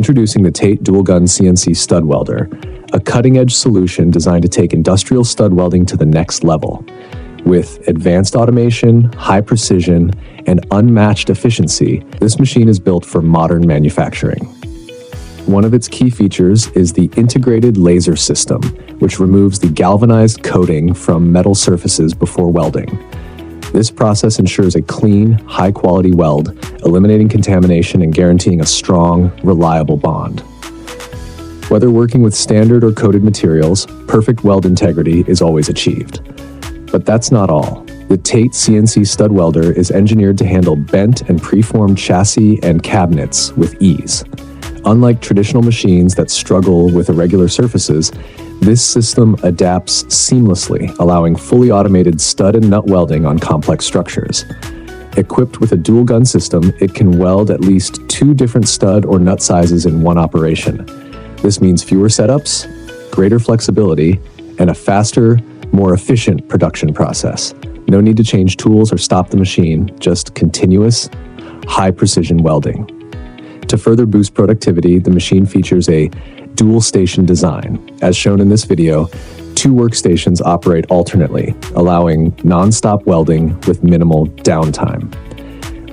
Introducing the TATE dual-gun CNC stud welder, a cutting-edge solution designed to take industrial stud welding to the next level. With advanced automation, high precision, and unmatched efficiency, this machine is built for modern manufacturing. One of its key features is the integrated laser system, which removes the galvanized coating from metal surfaces before welding. This process ensures a clean, high-quality weld, eliminating contamination and guaranteeing a strong, reliable bond. Whether working with standard or coated materials, perfect weld integrity is always achieved. But that's not all. The TATE CNC stud welder is engineered to handle bent and preformed chassis and cabinets with ease. Unlike traditional machines that struggle with irregular surfaces, this system adapts seamlessly, allowing fully automated stud and nut welding on complex structures. Equipped with a dual-gun system, it can weld at least 2 different stud or nut sizes in one operation. This means fewer setups, greater flexibility, and a faster, more efficient production process. No need to change tools or stop the machine, just continuous, high-precision welding. To further boost productivity, the machine features a dual-station design. As shown in this video, 2 workstations operate alternately, allowing non-stop welding with minimal downtime.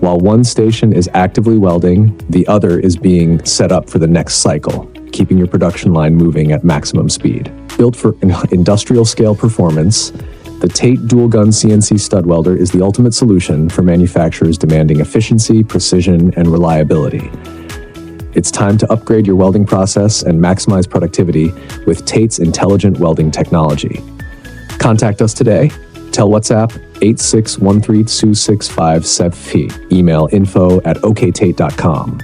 While one station is actively welding, the other is being set up for the next cycle, keeping your production line moving at maximum speed. Built for industrial-scale performance, the TATE dual-gun CNC stud welder is the ultimate solution for manufacturers demanding efficiency, precision, and reliability. It's time to upgrade your welding process and maximize productivity with TATE's intelligent welding technology. Contact us today. Tell WhatsApp 86132657. Email info@oktate.com.